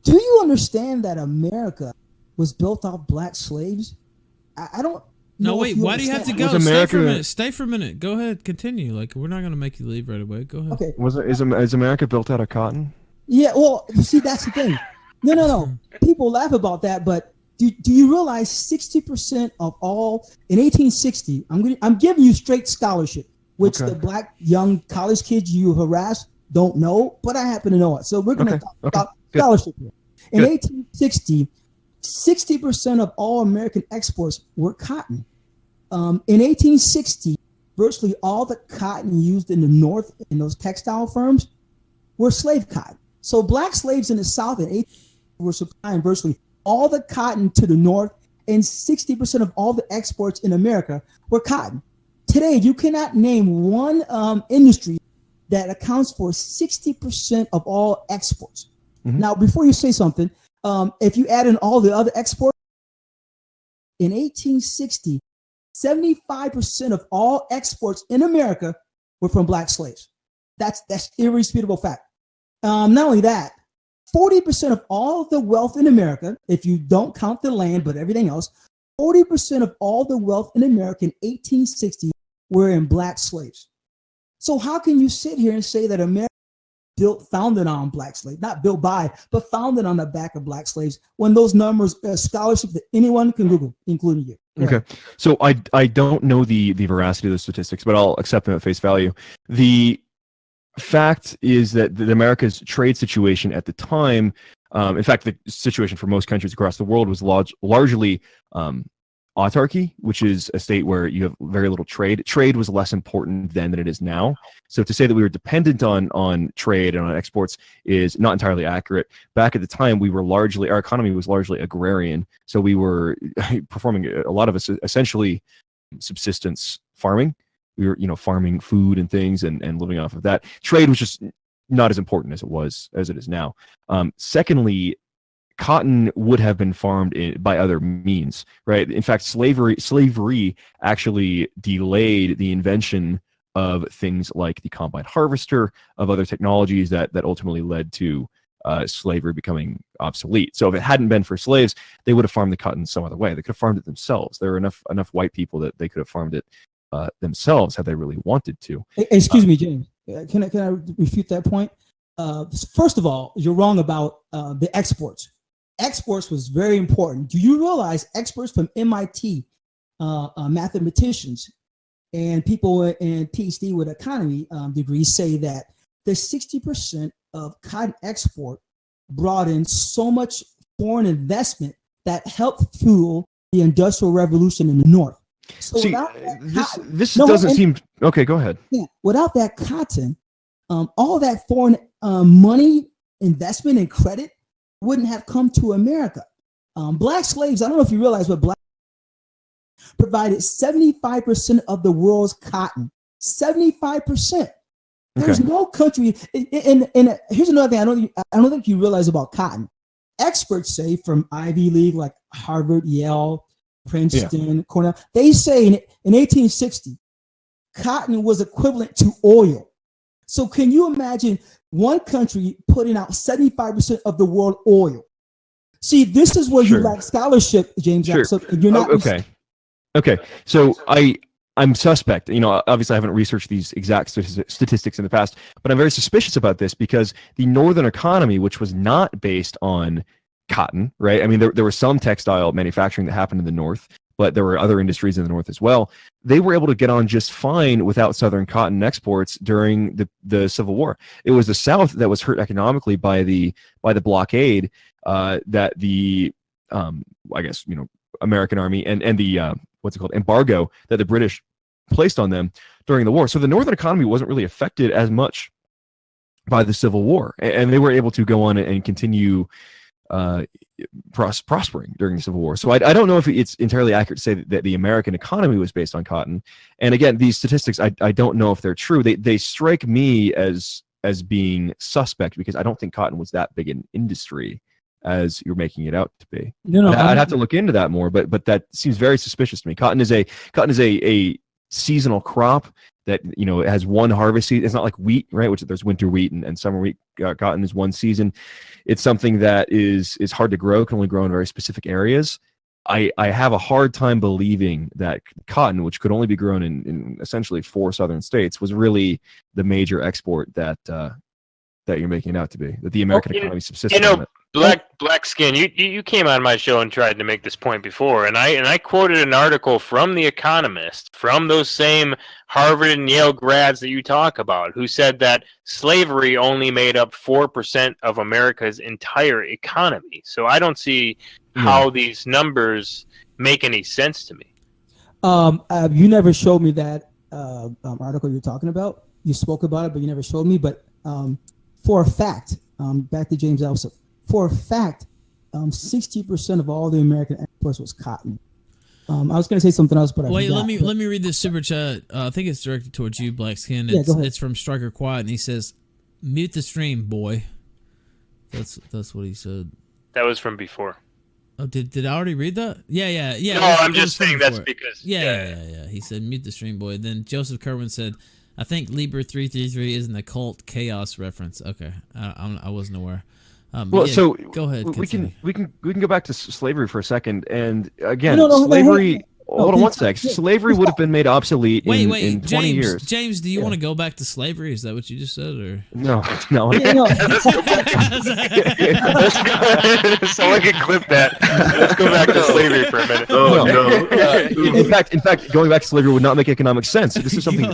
Do you understand that America was built off black slaves? I don't No, know wait. if you Why do you have to understand. go? Was Stay for a America- minute. Stay for a minute. Go ahead. Continue. Like we're not gonna make you leave right away. Go ahead. Okay. Is America built out of cotton? Yeah, well, see, that's the thing. No. People laugh about that, but do you realize 60% of all in 1860? I'm giving you straight scholarship, which Okay. the black young college kids you harass don't know, but I happen to know it. So we're going to Okay, talk okay, about good. scholarship here. In Good. 1860, 60% of all American exports were cotton. In 1860, virtually all the cotton used in the North in those textile firms were slave cotton. So black slaves in the South in 1860 were supplying virtually all the cotton to the North, and 60% of all the exports in America were cotton. Today, you cannot name one industry that accounts for 60% of all exports. Mhm. Now, before you say something, if you add in all the other exports, in 1860, 75% of all exports in America were from black slaves. That's irrefutable fact. Not only that, 40% of all the wealth in America, if you don't count the land but everything else, 40% of all the wealth in America in 1860 were in black slaves. So how can you sit here and say that America founded on black slaves, not built by, but founded on the back of black slaves, when those numbers, scholarship that anyone can Google, including you? Okay, so I don't know the veracity of the statistics, but I'll accept them at face value. The fact is that America's trade situation at the time, in fact, the situation for most countries across the world was largely autarky, which is a state where you have very little trade. Trade was less important then than it is now. So to say that we were dependent on trade and on exports is not entirely accurate. Back at the time, our economy was largely agrarian. So we were performing a lot of essentially subsistence farming. We were, farming food and things and living off of that. Trade was just not as important as it is now. Secondly, cotton would have been farmed by other means, right? In fact, slavery actually delayed the invention of things like the combine harvester, of other technologies that ultimately led to slavery becoming obsolete. So if it hadn't been for slaves, they would have farmed the cotton some other way. They could have farmed it themselves. There were enough white people that they could have farmed it themselves had they really wanted to. Excuse me, James. Can I refute that point? First of all, you're wrong about the exports. Exports was very important. Do you realize experts from MIT, mathematicians, and people in PhD with economy degrees say that the 60% of cotton export brought in so much foreign investment that helped fuel the Industrial Revolution in the North. So See, this no, doesn't and- seem okay. Go ahead. Yeah, without that cotton, all that foreign money, investment, and credit wouldn't have come to America. Black slaves, I don't know if you realize, but black provided 75% of the world's cotton. 75%. There's Okay. no country, and here's another thing I don't think you realize about cotton. Experts say from Ivy League, like Harvard, Yale, Princeton, Cornell, they say in 1860, cotton was equivalent to oil. So can you imagine one country putting out 75% of the world oil? See, this is where Sure. you lack scholarship, James. Sure. So you're not Okay. So I'm suspect. Obviously I haven't researched these exact statistics in the past, but I'm very suspicious about this because the northern economy, which was not based on cotton, right? I mean, there was some textile manufacturing that happened in the north, but there were other industries in the north as well. They were able to get on just fine without southern cotton exports during the Civil War. It was the South that was hurt economically by the blockade that the American army and the embargo that the British placed on them during the war. So the northern economy wasn't really affected as much by the Civil War, and they were able to go on and continue prospering during the Civil War. So I don't know if it's entirely accurate to say that the American economy was based on cotton. And again, these statistics, I don't know if they're true. They strike me as being suspect because I don't think cotton was that big an industry as you're making it out to be. No, I'd have to look into that more, but that seems very suspicious to me. Cotton is a seasonal crop. that it has one harvest season. It's not like wheat, right? Which there's winter wheat and summer wheat. Cotton is one season. It's something that is hard to grow, can only grow in very specific areas. I have a hard time believing that cotton, which could only be grown in essentially 4 southern states, was really the major export that you're making it out to be. That the American economy subsisted on it. Black Skin, you came on my show and tried to make this point before, and I quoted an article from The Economist, from those same Harvard and Yale grads that you talk about, who said that slavery only made up 4% of America's entire economy. So I don't see how these numbers make any sense to me. You never showed me that article you're talking about. You spoke about it, but you never showed me. But for a fact, back to James Allsup. For a fact, 60% of all the American exports was cotton. I was going to say something else, but wait. I forgot. Let me read this super chat. I think it's directed towards you, Black Skin. Go ahead. It's from Striker Quiet, and he says, "Mute the stream, boy." That's what he said. That was from before. Oh, did I already read that? Yeah. No, I'm just saying that's because. Yeah. He said, "Mute the stream, boy." Then Joseph Kerwin said, "I think Libra 333 is an occult chaos reference." Okay, I wasn't aware. So go ahead. Continue. We can go back to slavery for a second, and again, No, slavery. Hold on one sec. Slavery would have been made obsolete in 20 James, years. James, do you want to go back to slavery? Is that what you just said, or no? Let's go back. Someone can clip that. Let's go back to slavery for a minute. In fact, going back to slavery would not make economic sense. This is something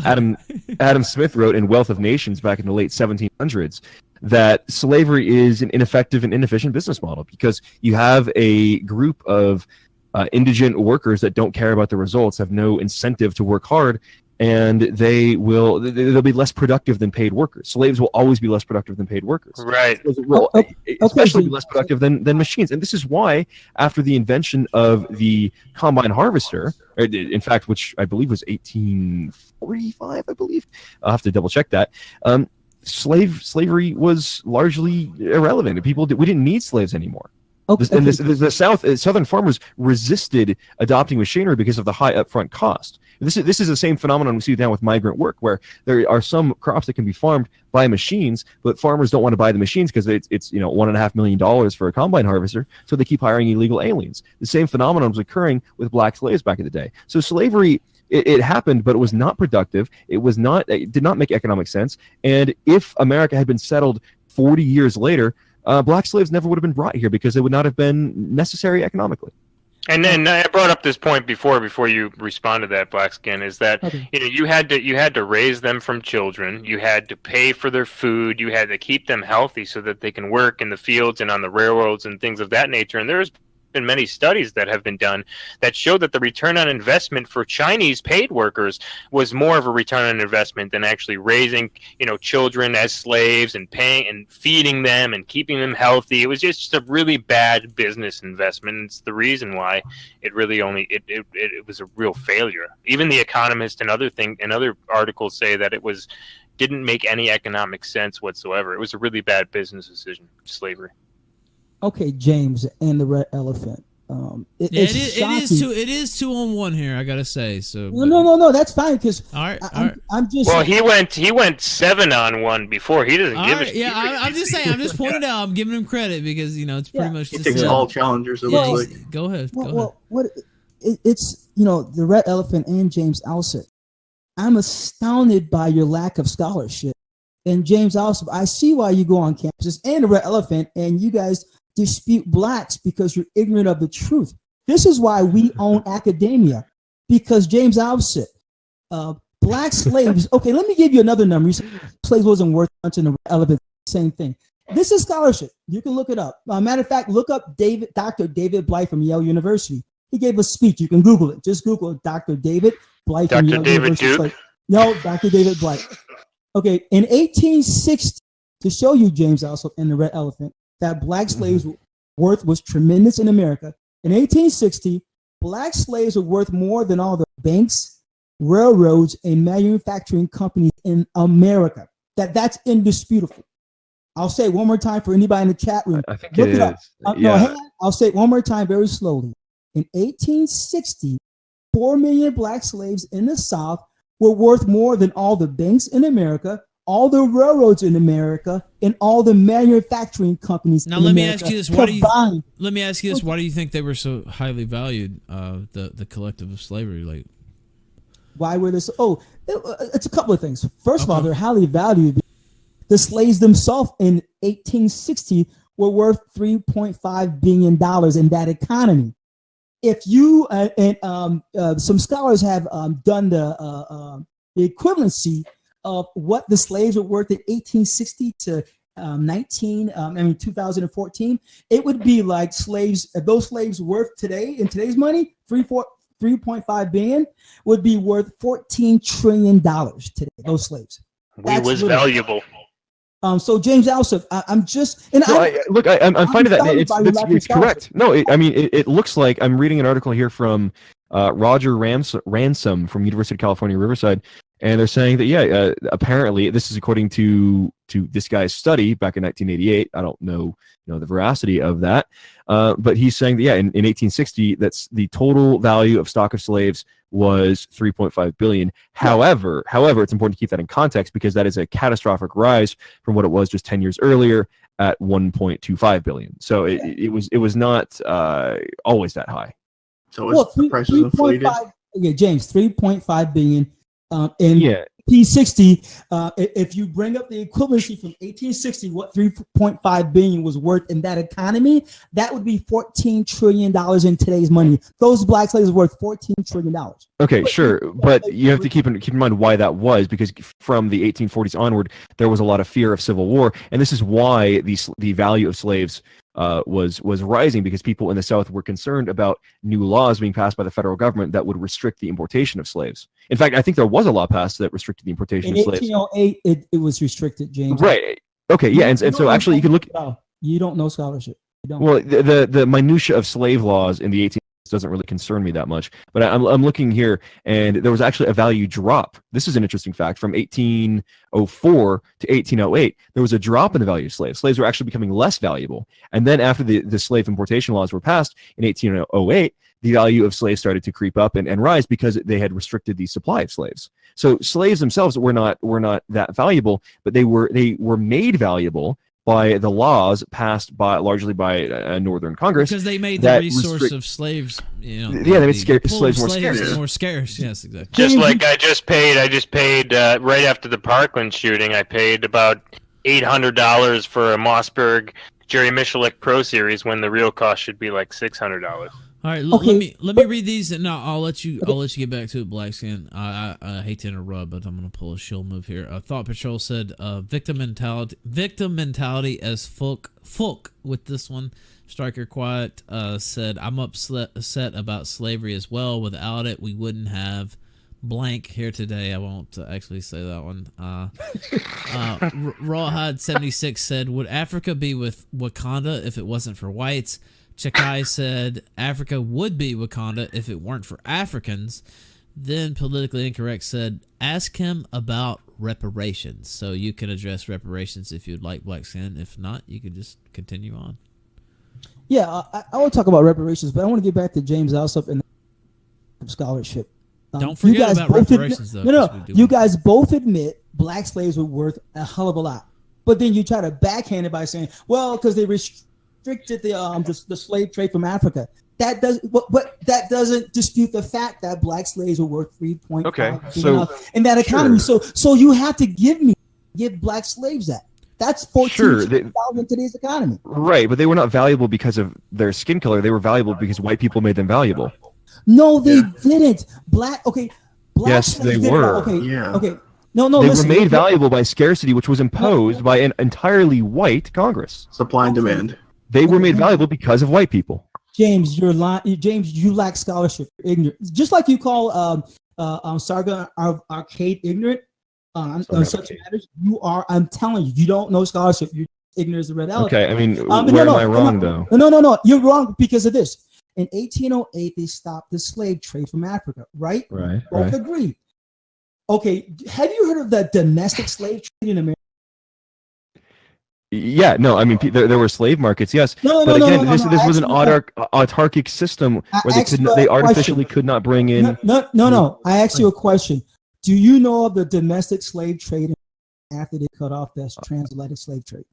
Adam Smith wrote in Wealth of Nations back in the late 1700s. That slavery is an ineffective and inefficient business model because you have a group of indigent workers that don't care about the results, have no incentive to work hard, and they'll be less productive than paid workers. Slaves will always be less productive than paid workers. Right. Especially be less productive than machines. And this is why, after the invention of the combine harvester, in fact, which I believe was 1845, I believe. I'll have to double check that. Slavery was largely irrelevant. We didn't need slaves anymore. And the southern farmers resisted adopting machinery because of the high upfront cost. This is the same phenomenon we see now with migrant work, where there are some crops that can be farmed by machines, but farmers don't want to buy the machines because it's $1.5 million for a combine harvester, so they keep hiring illegal aliens. The same phenomenon was occurring with black slaves back in the day. So slavery. It happened, but it was not productive. It did not make economic sense. And if America had been settled 40 years later, black slaves never would have been brought here because they would not have been necessary economically. And then I brought up this point before you responded to that, Black Skin, is that you had to raise them from children. You had to pay for their food. You had to keep them healthy so that they can work in the fields and on the railroads and things of that nature. And there's been many studies that have been done that show that the return on investment for Chinese paid workers was more of a return on investment than actually raising children as slaves and paying and feeding them and keeping them healthy. It was just a really bad business investment. It's the reason why it really it was a real failure. Even The Economist and other articles say that it didn't make any economic sense whatsoever. It was a really bad business decision, slavery. Okay, James and the Red Elephant. It is 2-on-1 here. I gotta say. So no, that's fine because I'm just. Well, he went 7-on-1 before. He doesn't give a shit. Yeah, I'm just saying. I'm just pointing out. I'm giving him credit because it's pretty much. He takes all challengers. It looks like. Go ahead. It's the Red Elephant and James Allsup. I'm astounded by your lack of scholarship. And James Allsup, I see why you go on campuses and the Red Elephant, and you guys dispute blacks because you're ignorant of the truth. This is why we own academia, because James Allsup, black slaves. Okay, let me give you another number. You said slaves wasn't worth much in the Elephant. Same thing. This is scholarship. You can look it up. Matter of fact, look up Dr. David Blight from Yale University. He gave a speech. You can Google it. Just Google Dr. David Blight from Yale University. No, Dr. David Blight. Okay, in 1860, to show you James Allsup and the Red Elephant, that black slaves' worth was tremendous in America. In 1860, black slaves were worth more than all the banks, railroads, and manufacturing companies in America. That's indisputable. I'll say it one more time for anybody in the chat room. I think Look it up. is. No, hang on. I'll say it one more time very slowly. In 1860, 4 million black slaves in the South were worth more than all the banks in America, all the railroads in America, and all the manufacturing companies. Now in let me America ask you this: Let me ask you this: why do you think they were so highly valued? The collective of slavery, like. Why were they so? Oh, it's a couple of things. First of all, they're highly valued. The slaves themselves in 1860 were worth $3.5 billion in that economy. If you some scholars have done the equivalency of what the slaves were worth in 1860 to 2014, it would be like slaves. If those slaves worth today in today's money, 3.5 billion would be worth $14 trillion today. Those slaves. We was valuable. So James Allsup, I'm just and I'm finding that it's correct. No, it looks like I'm reading an article here from Roger Ransom from University of California, Riverside, and they're saying that apparently this is according to this guy's study back in 1988. I don't know the veracity of that, but he's saying that in 1860 that's the total value of stock of slaves was 3.5 billion. However, it's important to keep that in context because that is a catastrophic rise from what it was just 10 years earlier at 1.25 billion. So it was not always that high. So the prices inflated. Yeah, James, 3.5 billion. In P60, if you bring up the equivalency from 1860, what 3.5 billion was worth in that economy, that would be $14 trillion in today's money. Those black slaves were worth $14 trillion. Okay, sure, but you have to keep in mind why that was, because from the 1840s onward, there was a lot of fear of civil war, and this is why the value of slaves was rising, because people in the South were concerned about new laws being passed by the federal government that would restrict the importation of slaves. In fact, I think there was a law passed that restricted the importation of slaves. In 1808, it was restricted, James. Right. Okay. Yeah. And so actually, you can look. You don't know scholarship. You don't. Well, the minutia of slave laws in the 1800s doesn't really concern me that much. But I'm looking here, and there was actually a value drop. This is an interesting fact. From 1804 to 1808, there was a drop in the value of slaves. Slaves were actually becoming less valuable. And then after the slave importation laws were passed in 1808, the value of slaves started to creep up and rise because they had restricted the supply of slaves. So slaves themselves were not that valuable, but they were made valuable by the laws passed largely by a Northern Congress, because they made the resource of slaves. They made slaves more scarce. More scarce. Yes, exactly. Just like I just paid right after the Parkland shooting. I paid about $800 for a Mossberg Jerry Michalik Pro Series when the real cost should be like $600. All right, let me read these, and I'll let you get back to it, Blackskin. I hate to interrupt, but I'm gonna pull a shield move here. Thought Patrol said victim mentality as folk with this one. Striker Quiet said I'm upset about slavery as well. Without it, we wouldn't have blank here today. I won't actually say that one. Rawhide 76 said, would Africa be with Wakanda if it wasn't for whites? Chakai said Africa would be Wakanda if it weren't for Africans. Then Politically Incorrect said, ask him about reparations. So you can address reparations if you'd like, Blackskin. If not, you can just continue on. Yeah, I want to talk about reparations, but I want to get back to James Allsup and scholarship. Don't forget about reparations, though. No, you guys both admit black slaves were worth a hell of a lot. But then you try to backhand it by saying, well, because they restricted the slave trade from Africa. That doesn't dispute the fact that black slaves were worth $3.5 billion in that economy. Sure. So you have to give black slaves that. That's $14,000 in today's economy. Right, but they were not valuable because of their skin color. They were valuable because white people made them valuable. No, they didn't. Black yes, they were. Okay. No. They were made valuable by scarcity, which was imposed by an entirely white Congress. Supply and demand. They were made valuable because of white people. James, you're lying. James, you lack scholarship. You're ignorant. Just like you call Sargon Arcade ignorant on such matters. You are. I'm telling you, you don't know scholarship. You're ignorant as a red elephant. Okay, I mean, where am I wrong though? No. You're wrong because of this. In 1808, they stopped the slave trade from Africa. Right. Both agreed. Okay. Have you heard of the domestic slave trade in America? Yeah, no, I mean, there were slave markets, yes. But again, this was an autarkic system where they artificially could not bring in. No. I asked you a question. Do you know of the domestic slave trade after they cut off the transatlantic slave trade?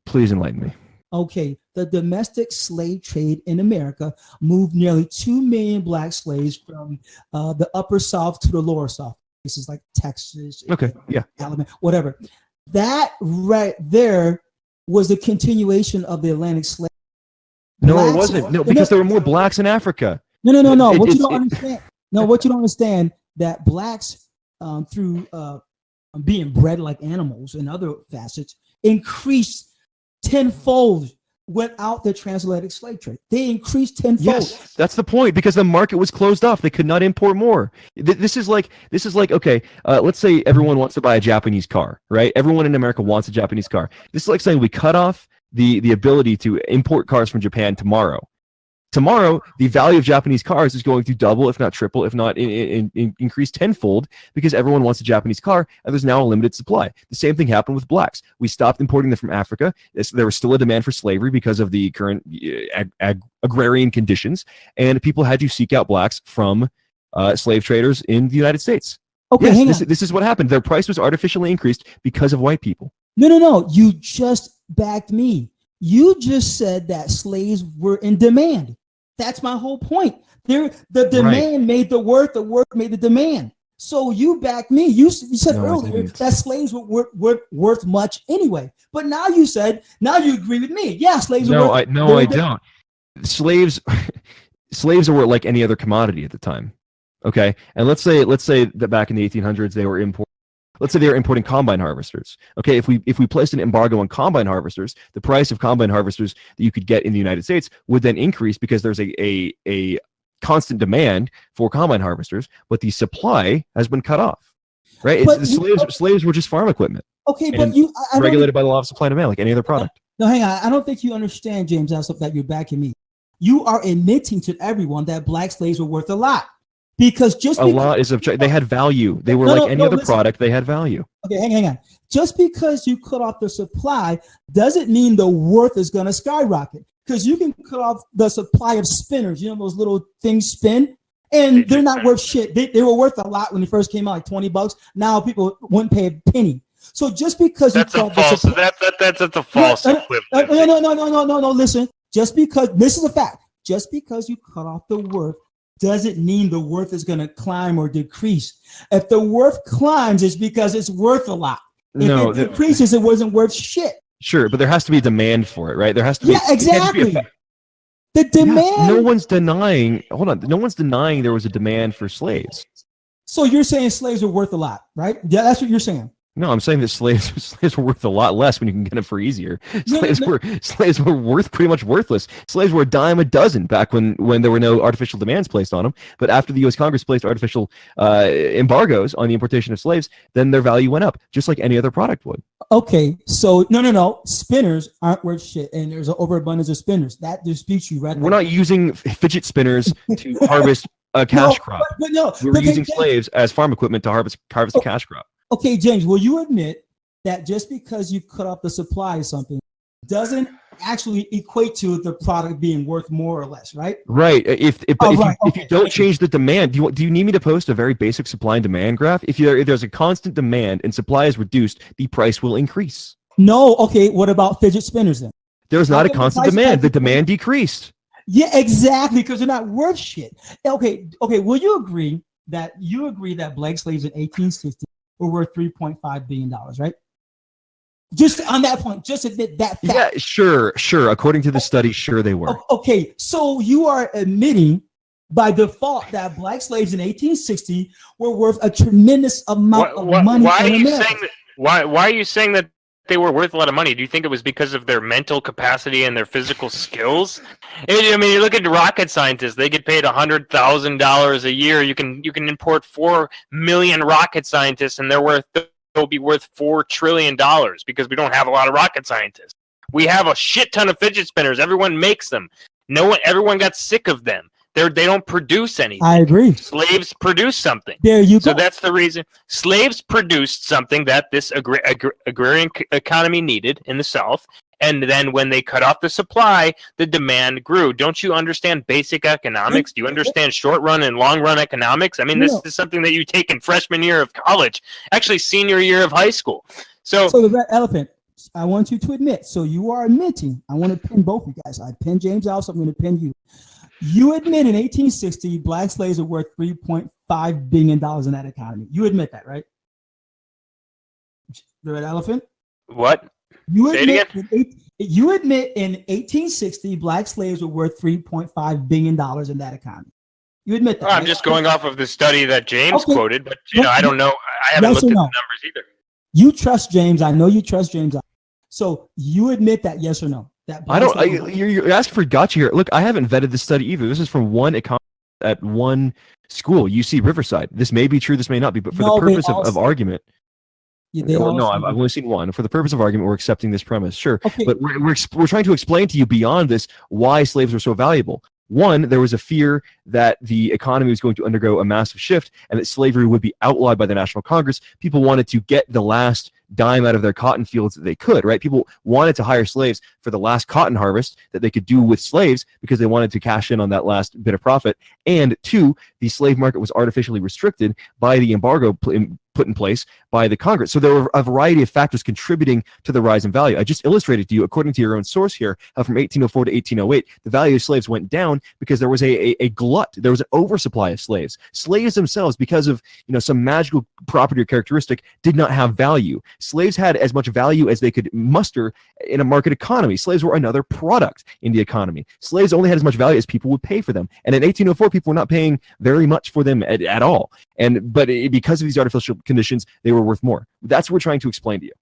Please enlighten me. Okay, the domestic slave trade in America moved nearly 2 million black slaves from the upper South to the lower South. Places like Texas, Alabama, whatever. That right there was a continuation of the Atlantic slave. No, it wasn't. No, because there were more blacks in Africa. No. What you don't understand? No, what you don't understand that blacks, through being bred like animals and other facets, increased tenfold without the transatlantic slave trade. They increased tenfold. Yes, that's the point, because the market was closed off. They could not import more. This is like okay, let's say everyone wants to buy a Japanese car, right? Everyone in America wants a Japanese car. This is like saying we cut off the ability to import cars from Japan tomorrow. Tomorrow, the value of Japanese cars is going to double, if not triple, if not increase tenfold, because everyone wants a Japanese car, and there's now a limited supply. The same thing happened with blacks. We stopped importing them from Africa. There was still a demand for slavery because of the current agrarian conditions, and people had to seek out blacks from slave traders in the United States. Okay, yes, this is what happened. Their price was artificially increased because of white people. No. You just backed me. You just said that slaves were in demand. That's my whole point. The demand made the worth made the demand. So you back me. You said earlier that slaves were worth much anyway. But now you agree with me. Yeah, slaves were worth. I don't. Slaves were like any other commodity at the time. Okay, and let's say that back in the 1800s they were importing. Let's say they were importing combine harvesters. Okay, if we placed an embargo on combine harvesters, the price of combine harvesters that you could get in the United States would then increase because there's a constant demand for combine harvesters, but the supply has been cut off. Right? Slaves were just farm equipment. Okay, but regulated by the law of supply and demand, like any other product. No, hang on. I don't think you understand, James, Allsup, that you're backing me. You are admitting to everyone that black slaves were worth a lot. Because they had value. They were like any other product. They had value. Okay, hang on. Just because you cut off the supply doesn't mean the worth is going to skyrocket. Because you can cut off the supply of spinners. You know those little things spin, and they're not worth shit. They were worth a lot when they first came out, like $20. Now people wouldn't pay a penny. So just because that's a false equivalent. No. Listen, just because this is a fact. Just because you cut off the worth doesn't mean the worth is going to climb or decrease. If the worth climbs, it's because it's worth a lot. If it decreases, it wasn't worth shit. Sure, but there has to be demand for it, right? There has to be. Yeah, exactly. The demand. Yeah, no one's denying. Hold on. No one's denying there was a demand for slaves. So you're saying slaves are worth a lot, right? Yeah, that's what you're saying. No, I'm saying that slaves were worth a lot less when you can get them for easier. Slaves were pretty much worthless. Slaves were a dime a dozen back when there were no artificial demands placed on them. But after the U.S. Congress placed artificial embargoes on the importation of slaves, then their value went up, just like any other product would. Okay, so no. Spinners aren't worth shit, and there's an overabundance of spinners. That disputes you, right? We're not using fidget spinners to harvest a cash crop. We're using slaves as farm equipment to harvest a cash crop. Okay, James, will you admit that just because you cut off the supply of something doesn't actually equate to the product being worth more or less, right? Right. If you don't change the demand, do you need me to post a very basic supply and demand graph? If there's a constant demand and supply is reduced, the price will increase. No. Okay. What about fidget spinners then? There's not a constant demand. The demand decreased. Yeah, exactly, because they're not worth shit. Okay. Will you agree that black slaves in 1860 were worth $3.5 billion, right? Just on that point, just admit that fact. Yeah, sure. According to the study, sure they were. Okay, so you are admitting by default that black slaves in 1860 were worth a tremendous amount of money. Why are you saying that they were worth a lot of money? Do you think it was because of their mental capacity and their physical skills? I mean, you look at rocket scientists; they get paid $100,000 a year. You can import 4 million rocket scientists, and they'll be worth $4 trillion because we don't have a lot of rocket scientists. We have a shit ton of fidget spinners. Everyone makes them. Everyone got sick of them. They don't produce anything. I agree. Slaves produce something. There you go. So that's the reason. Slaves produced something that this agrarian economy needed in the South, And then when they cut off the supply, the demand grew. Don't you understand basic economics? Do you understand short run and long run economics? I mean, this is something that you take in freshman year of college, actually senior year of high school. So the red elephant, I want you to admit, so you are admitting, I want to pin both you guys. I pinned James Allsup, I'm going to pin you. You admit in 1860, black slaves are worth $3.5 billion in that economy. You admit that, right? The red elephant? What? You admit in 1860, black slaves were worth $3.5 billion in that economy. You admit that. Well, I'm just going off of the study that James quoted, but I don't know. I haven't looked at the numbers either. You trust James. I know you trust James. So you admit that, yes or no? That you're asking for gotcha here. Look, I haven't vetted this study either. This is from one economist at one school, UC Riverside. This may be true, this may not be, but for the purpose of argument. I've only seen one. For the purpose of argument, we're accepting this premise, sure. Okay. But we're trying to explain to you beyond this why slaves were so valuable. One, there was a fear that the economy was going to undergo a massive shift and that slavery would be outlawed by the National Congress. People wanted to get the last dime out of their cotton fields that they could, right? People wanted to hire slaves for the last cotton harvest that they could do with slaves because they wanted to cash in on that last bit of profit. And two, the slave market was artificially restricted by the embargo put in place by the Congress. So there were a variety of factors contributing to the rise in value. I just illustrated to you, according to your own source here, how from 1804 to 1808, the value of slaves went down because there was a glut. There was an oversupply of slaves. Slaves themselves, because of some magical property or characteristic, did not have value. Slaves had as much value as they could muster in a market economy. Slaves were another product in the economy. Slaves only had as much value as people would pay for them. And in 1804, people were not paying very much for them at all. But because of these artificial conditions, they were worth more. That's what we're trying to explain to you.